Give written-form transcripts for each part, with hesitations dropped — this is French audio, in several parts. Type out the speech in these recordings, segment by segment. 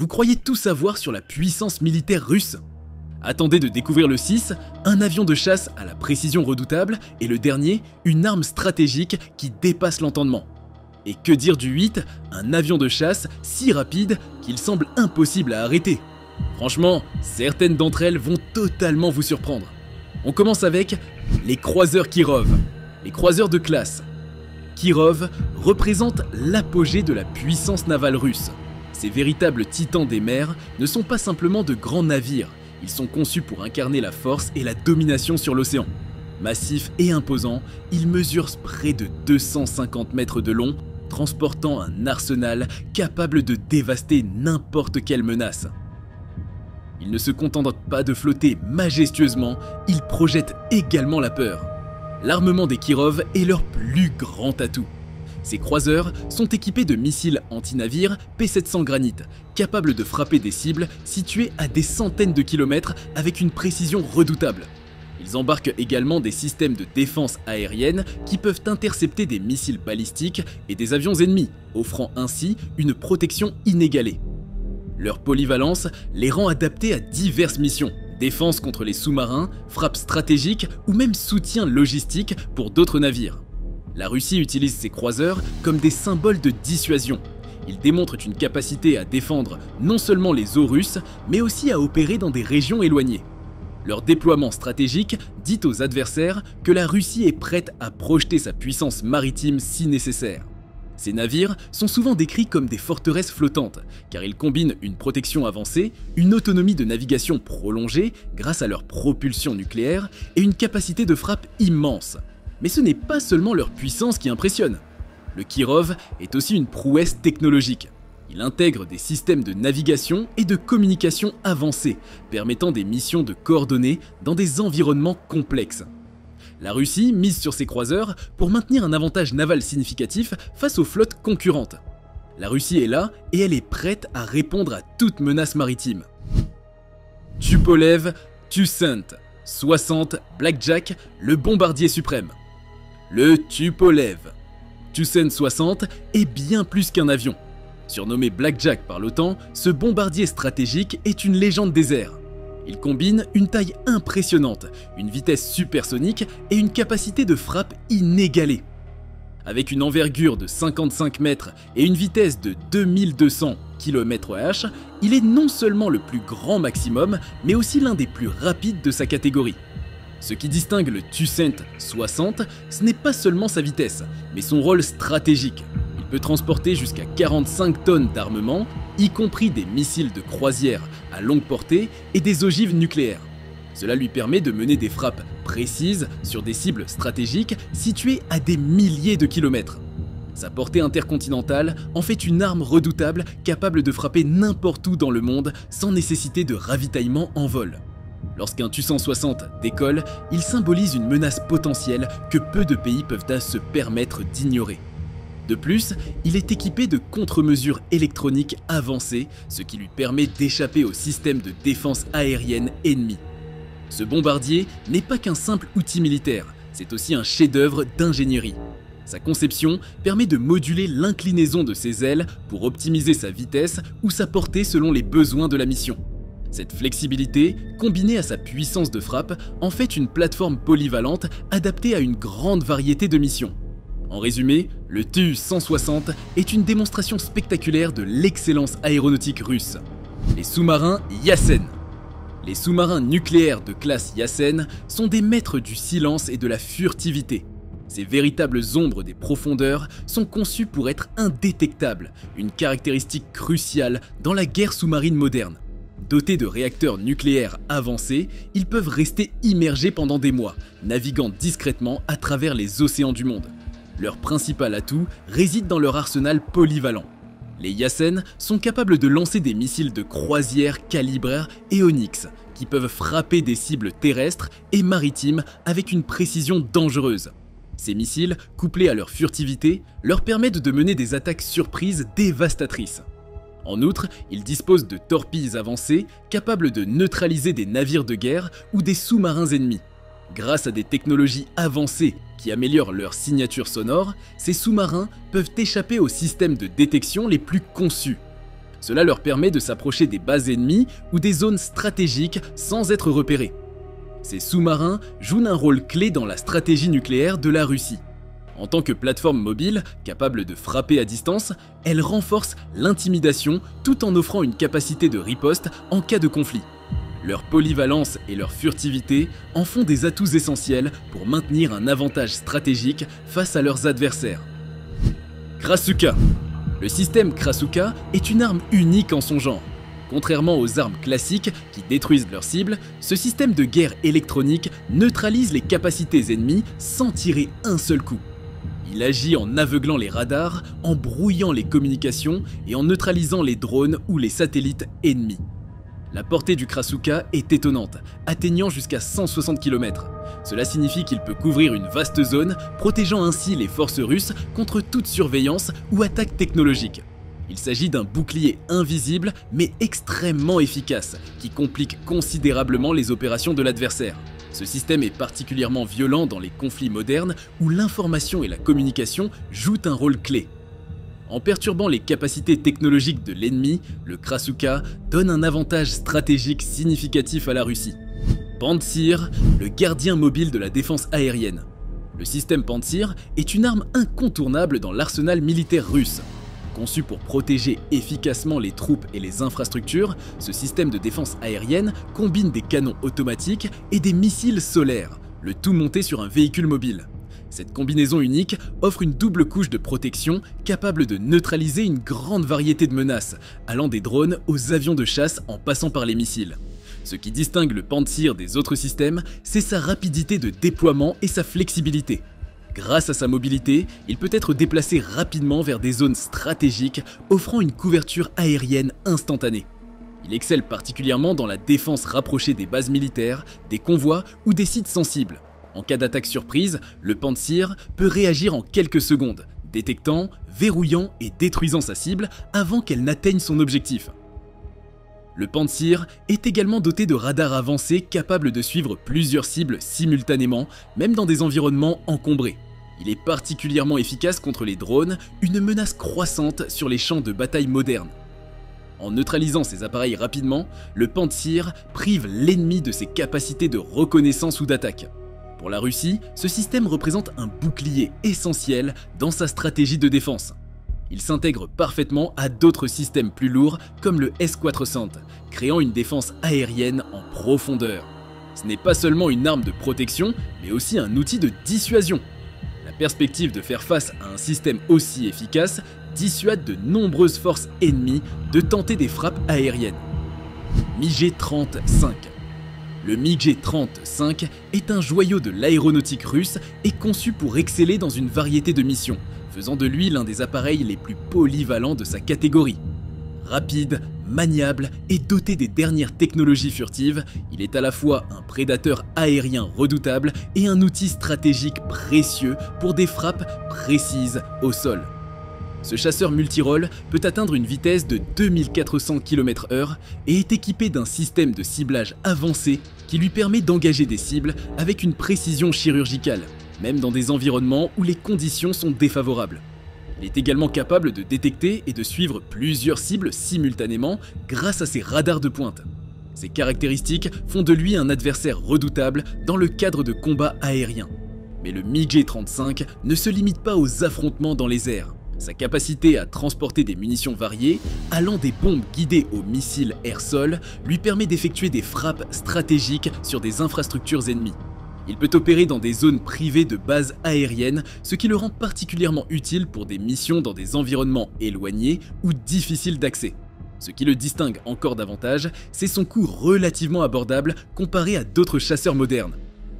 Vous croyez tout savoir sur la puissance militaire russe? Attendez de découvrir le 6, un avion de chasse à la précision redoutable, et le dernier, une arme stratégique qui dépasse l'entendement. Et que dire du 8, un avion de chasse si rapide qu'il semble impossible à arrêter. Franchement, certaines d'entre elles vont totalement vous surprendre. On commence avec les croiseurs Kirov, les croiseurs de classe. Kirov représente l'apogée de la puissance navale russe. Ces véritables titans des mers ne sont pas simplement de grands navires, ils sont conçus pour incarner la force et la domination sur l'océan. Massifs et imposants, ils mesurent près de 250 mètres de long, transportant un arsenal capable de dévaster n'importe quelle menace. Ils ne se contentent pas de flotter majestueusement, ils projettent également la peur. L'armement des Kirov est leur plus grand atout. Ces croiseurs sont équipés de missiles anti-navires P700 Granit, capables de frapper des cibles situées à des centaines de kilomètres avec une précision redoutable. Ils embarquent également des systèmes de défense aérienne qui peuvent intercepter des missiles balistiques et des avions ennemis, offrant ainsi une protection inégalée. Leur polyvalence les rend adaptés à diverses missions, défense contre les sous-marins, frappe stratégique ou même soutien logistique pour d'autres navires. La Russie utilise ces croiseurs comme des symboles de dissuasion. Ils démontrent une capacité à défendre non seulement les eaux russes, mais aussi à opérer dans des régions éloignées. Leur déploiement stratégique dit aux adversaires que la Russie est prête à projeter sa puissance maritime si nécessaire. Ces navires sont souvent décrits comme des forteresses flottantes, car ils combinent une protection avancée, une autonomie de navigation prolongée grâce à leur propulsion nucléaire et une capacité de frappe immense. Mais ce n'est pas seulement leur puissance qui impressionne. Le Kirov est aussi une prouesse technologique. Il intègre des systèmes de navigation et de communication avancés, permettant des missions de coordonnées dans des environnements complexes. La Russie mise sur ses croiseurs pour maintenir un avantage naval significatif face aux flottes concurrentes. La Russie est là et elle est prête à répondre à toute menace maritime. Tupolev Tu-160 60 Blackjack, le bombardier suprême. Le Tupolev Tu-160 60 est bien plus qu'un avion. Surnommé Blackjack par l'OTAN, ce bombardier stratégique est une légende des airs. Il combine une taille impressionnante, une vitesse supersonique et une capacité de frappe inégalée. Avec une envergure de 55 mètres et une vitesse de 2200 km/h, il est non seulement le plus grand maximum, mais aussi l'un des plus rapides de sa catégorie. Ce qui distingue le Tu-160 60, ce n'est pas seulement sa vitesse, mais son rôle stratégique. Il peut transporter jusqu'à 45 tonnes d'armement, y compris des missiles de croisière à longue portée et des ogives nucléaires. Cela lui permet de mener des frappes précises sur des cibles stratégiques situées à des milliers de kilomètres. Sa portée intercontinentale en fait une arme redoutable capable de frapper n'importe où dans le monde sans nécessité de ravitaillement en vol. Lorsqu'un Tu-160 décolle, il symbolise une menace potentielle que peu de pays peuvent se permettre d'ignorer. De plus, il est équipé de contre-mesures électroniques avancées, ce qui lui permet d'échapper au système de défense aérienne ennemi. Ce bombardier n'est pas qu'un simple outil militaire, c'est aussi un chef-d'œuvre d'ingénierie. Sa conception permet de moduler l'inclinaison de ses ailes pour optimiser sa vitesse ou sa portée selon les besoins de la mission. Cette flexibilité, combinée à sa puissance de frappe, en fait une plateforme polyvalente adaptée à une grande variété de missions. En résumé, le Tu-160 est une démonstration spectaculaire de l'excellence aéronautique russe. Les sous-marins Yasen. Les sous-marins nucléaires de classe Yasen sont des maîtres du silence et de la furtivité. Ces véritables ombres des profondeurs sont conçus pour être indétectables, une caractéristique cruciale dans la guerre sous-marine moderne. Dotés de réacteurs nucléaires avancés, ils peuvent rester immergés pendant des mois, naviguant discrètement à travers les océans du monde. Leur principal atout réside dans leur arsenal polyvalent. Les Yasen sont capables de lancer des missiles de croisière calibre et Onyx, qui peuvent frapper des cibles terrestres et maritimes avec une précision dangereuse. Ces missiles, couplés à leur furtivité, leur permettent de mener des attaques surprises dévastatrices. En outre, ils disposent de torpilles avancées capables de neutraliser des navires de guerre ou des sous-marins ennemis. Grâce à des technologies avancées qui améliorent leur signature sonore, ces sous-marins peuvent échapper aux systèmes de détection les plus conçus. Cela leur permet de s'approcher des bases ennemies ou des zones stratégiques sans être repérés. Ces sous-marins jouent un rôle clé dans la stratégie nucléaire de la Russie. En tant que plateforme mobile, capable de frapper à distance, elles renforcent l'intimidation tout en offrant une capacité de riposte en cas de conflit. Leur polyvalence et leur furtivité en font des atouts essentiels pour maintenir un avantage stratégique face à leurs adversaires. Krasukha. Le système Krasukha est une arme unique en son genre. Contrairement aux armes classiques qui détruisent leurs cibles, ce système de guerre électronique neutralise les capacités ennemies sans tirer un seul coup. Il agit en aveuglant les radars, en brouillant les communications et en neutralisant les drones ou les satellites ennemis. La portée du Krasukha est étonnante, atteignant jusqu'à 160 km. Cela signifie qu'il peut couvrir une vaste zone, protégeant ainsi les forces russes contre toute surveillance ou attaque technologique. Il s'agit d'un bouclier invisible mais extrêmement efficace, qui complique considérablement les opérations de l'adversaire. Ce système est particulièrement violent dans les conflits modernes où l'information et la communication jouent un rôle clé. En perturbant les capacités technologiques de l'ennemi, le Krasukha donne un avantage stratégique significatif à la Russie. Pantsir, le gardien mobile de la défense aérienne. Le système Pantsir est une arme incontournable dans l'arsenal militaire russe. Conçu pour protéger efficacement les troupes et les infrastructures, ce système de défense aérienne combine des canons automatiques et des missiles solaires, le tout monté sur un véhicule mobile. Cette combinaison unique offre une double couche de protection capable de neutraliser une grande variété de menaces, allant des drones aux avions de chasse en passant par les missiles. Ce qui distingue le Pantsir des autres systèmes, c'est sa rapidité de déploiement et sa flexibilité. Grâce à sa mobilité, il peut être déplacé rapidement vers des zones stratégiques, offrant une couverture aérienne instantanée. Il excelle particulièrement dans la défense rapprochée des bases militaires, des convois ou des sites sensibles. En cas d'attaque surprise, le Pantsir peut réagir en quelques secondes, détectant, verrouillant et détruisant sa cible avant qu'elle n'atteigne son objectif. Le Pantsir est également doté de radars avancés capables de suivre plusieurs cibles simultanément, même dans des environnements encombrés. Il est particulièrement efficace contre les drones, une menace croissante sur les champs de bataille modernes. En neutralisant ces appareils rapidement, le Pantsir prive l'ennemi de ses capacités de reconnaissance ou d'attaque. Pour la Russie, ce système représente un bouclier essentiel dans sa stratégie de défense. Il s'intègre parfaitement à d'autres systèmes plus lourds comme le S-400, créant une défense aérienne en profondeur. Ce n'est pas seulement une arme de protection, mais aussi un outil de dissuasion. La perspective de faire face à un système aussi efficace dissuade de nombreuses forces ennemies de tenter des frappes aériennes. MiG-35. Le MiG-35 est un joyau de l'aéronautique russe et conçu pour exceller dans une variété de missions, faisant de lui l'un des appareils les plus polyvalents de sa catégorie. Rapide, maniable et doté des dernières technologies furtives, il est à la fois un prédateur aérien redoutable et un outil stratégique précieux pour des frappes précises au sol. Ce chasseur multirôle peut atteindre une vitesse de 2400 km/h et est équipé d'un système de ciblage avancé qui lui permet d'engager des cibles avec une précision chirurgicale, même dans des environnements où les conditions sont défavorables. Il est également capable de détecter et de suivre plusieurs cibles simultanément grâce à ses radars de pointe. Ces caractéristiques font de lui un adversaire redoutable dans le cadre de combats aériens. Mais le MiG-35 ne se limite pas aux affrontements dans les airs. Sa capacité à transporter des munitions variées, allant des bombes guidées aux missiles air-sol, lui permet d'effectuer des frappes stratégiques sur des infrastructures ennemies. Il peut opérer dans des zones privées de bases aériennes, ce qui le rend particulièrement utile pour des missions dans des environnements éloignés ou difficiles d'accès. Ce qui le distingue encore davantage, c'est son coût relativement abordable comparé à d'autres chasseurs modernes.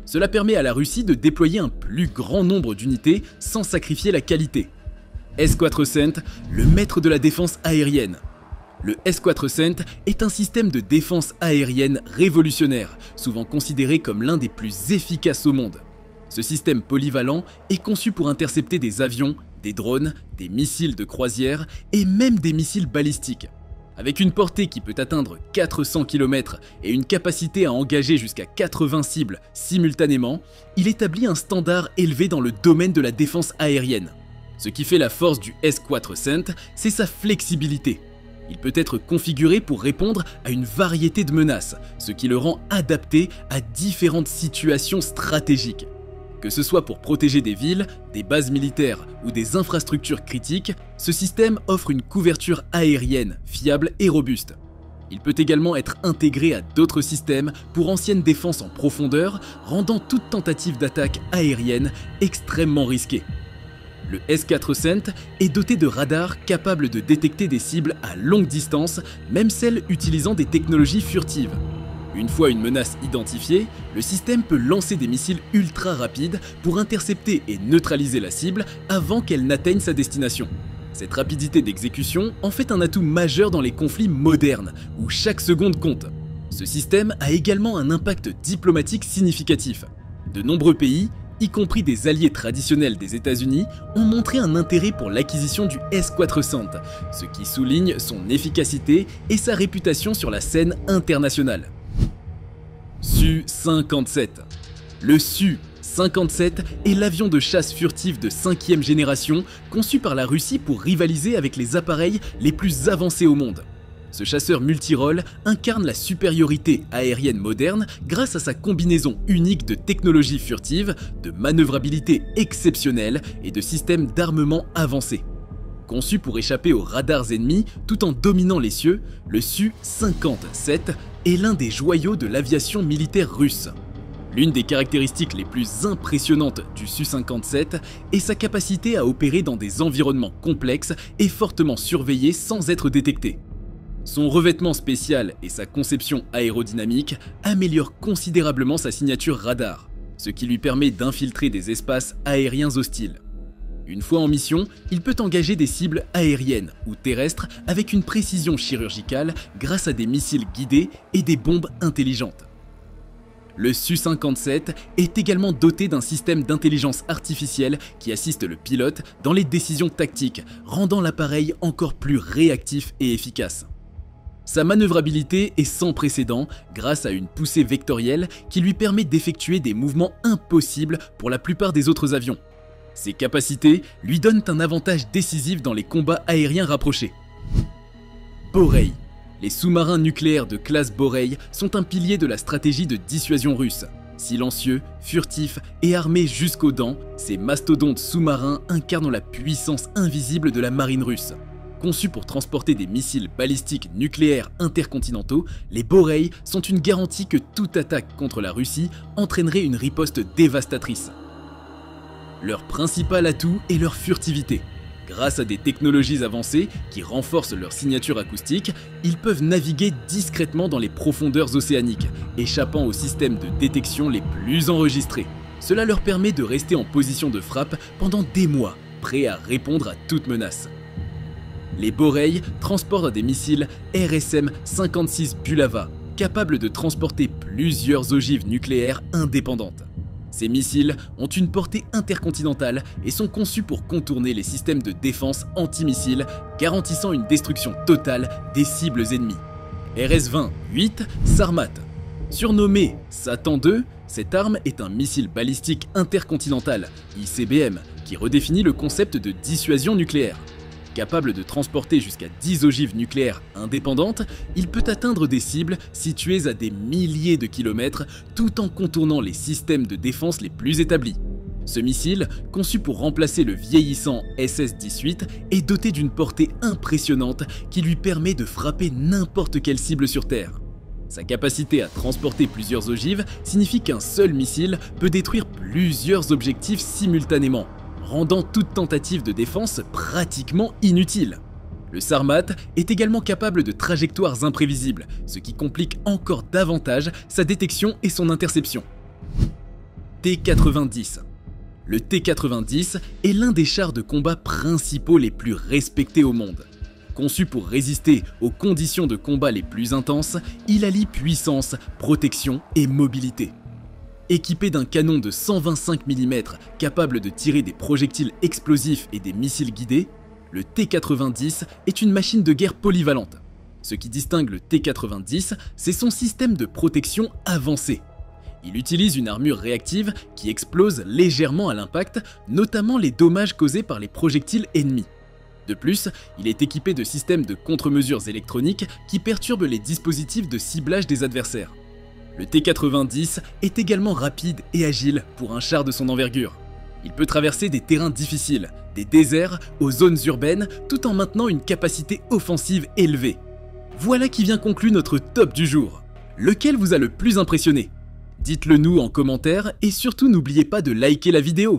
Cela permet à la Russie de déployer un plus grand nombre d'unités sans sacrifier la qualité. S-400, le maître de la défense aérienne. Le S-400 est un système de défense aérienne révolutionnaire, souvent considéré comme l'un des plus efficaces au monde. Ce système polyvalent est conçu pour intercepter des avions, des drones, des missiles de croisière et même des missiles balistiques. Avec une portée qui peut atteindre 400 km et une capacité à engager jusqu'à 80 cibles simultanément, il établit un standard élevé dans le domaine de la défense aérienne. Ce qui fait la force du S-400, c'est sa flexibilité. Il peut être configuré pour répondre à une variété de menaces, ce qui le rend adapté à différentes situations stratégiques. Que ce soit pour protéger des villes, des bases militaires ou des infrastructures critiques, ce système offre une couverture aérienne fiable et robuste. Il peut également être intégré à d'autres systèmes pour anciennes défenses en profondeur, rendant toute tentative d'attaque aérienne extrêmement risquée. Le S-400 est doté de radars capables de détecter des cibles à longue distance, même celles utilisant des technologies furtives. Une fois une menace identifiée, le système peut lancer des missiles ultra rapides pour intercepter et neutraliser la cible avant qu'elle n'atteigne sa destination. Cette rapidité d'exécution en fait un atout majeur dans les conflits modernes, où chaque seconde compte. Ce système a également un impact diplomatique significatif. De nombreux pays, y compris des alliés traditionnels des États-Unis, ont montré un intérêt pour l'acquisition du S-400, ce qui souligne son efficacité et sa réputation sur la scène internationale. Su-57. Le Su-57 est l'avion de chasse furtif de 5e génération conçu par la Russie pour rivaliser avec les appareils les plus avancés au monde. Ce chasseur multirôle incarne la supériorité aérienne moderne grâce à sa combinaison unique de technologies furtives, de manœuvrabilité exceptionnelle et de systèmes d'armement avancés. Conçu pour échapper aux radars ennemis tout en dominant les cieux, le Su-57 est l'un des joyaux de l'aviation militaire russe. L'une des caractéristiques les plus impressionnantes du Su-57 est sa capacité à opérer dans des environnements complexes et fortement surveillés sans être détecté. Son revêtement spécial et sa conception aérodynamique améliorent considérablement sa signature radar, ce qui lui permet d'infiltrer des espaces aériens hostiles. Une fois en mission, il peut engager des cibles aériennes ou terrestres avec une précision chirurgicale grâce à des missiles guidés et des bombes intelligentes. Le Su-57 est également doté d'un système d'intelligence artificielle qui assiste le pilote dans les décisions tactiques, rendant l'appareil encore plus réactif et efficace. Sa manœuvrabilité est sans précédent grâce à une poussée vectorielle qui lui permet d'effectuer des mouvements impossibles pour la plupart des autres avions. Ses capacités lui donnent un avantage décisif dans les combats aériens rapprochés. Borei. Les sous-marins nucléaires de classe Borei sont un pilier de la stratégie de dissuasion russe. Silencieux, furtifs et armés jusqu'aux dents, ces mastodontes sous-marins incarnent la puissance invisible de la marine russe. Conçus pour transporter des missiles balistiques nucléaires intercontinentaux, les Borei sont une garantie que toute attaque contre la Russie entraînerait une riposte dévastatrice. Leur principal atout est leur furtivité. Grâce à des technologies avancées qui renforcent leur signature acoustique, ils peuvent naviguer discrètement dans les profondeurs océaniques, échappant aux systèmes de détection les plus enregistrés. Cela leur permet de rester en position de frappe pendant des mois, prêts à répondre à toute menace. Les Borei transportent des missiles RSM-56 Bulava, capables de transporter plusieurs ogives nucléaires indépendantes. Ces missiles ont une portée intercontinentale et sont conçus pour contourner les systèmes de défense antimissiles, garantissant une destruction totale des cibles ennemies. RS-20-8 Sarmat. Surnommé Satan II, cette arme est un missile balistique intercontinental, ICBM, qui redéfinit le concept de dissuasion nucléaire. Capable de transporter jusqu'à 10 ogives nucléaires indépendantes, il peut atteindre des cibles situées à des milliers de kilomètres tout en contournant les systèmes de défense les plus établis. Ce missile, conçu pour remplacer le vieillissant SS-18, est doté d'une portée impressionnante qui lui permet de frapper n'importe quelle cible sur Terre. Sa capacité à transporter plusieurs ogives signifie qu'un seul missile peut détruire plusieurs objectifs simultanément, rendant toute tentative de défense pratiquement inutile. Le Sarmat est également capable de trajectoires imprévisibles, ce qui complique encore davantage sa détection et son interception. T-90. Le T-90 est l'un des chars de combat principaux les plus respectés au monde. Conçu pour résister aux conditions de combat les plus intenses, il allie puissance, protection et mobilité. Équipé d'un canon de 125 mm capable de tirer des projectiles explosifs et des missiles guidés, le T-90 est une machine de guerre polyvalente. Ce qui distingue le T-90, c'est son système de protection avancé. Il utilise une armure réactive qui explose légèrement à l'impact, notamment les dommages causés par les projectiles ennemis. De plus, il est équipé de systèmes de contre-mesures électroniques qui perturbent les dispositifs de ciblage des adversaires. Le T-90 est également rapide et agile pour un char de son envergure. Il peut traverser des terrains difficiles, des déserts aux zones urbaines, tout en maintenant une capacité offensive élevée. Voilà qui vient conclure notre top du jour. Lequel vous a le plus impressionné? Dites-le nous en commentaire et surtout n'oubliez pas de liker la vidéo.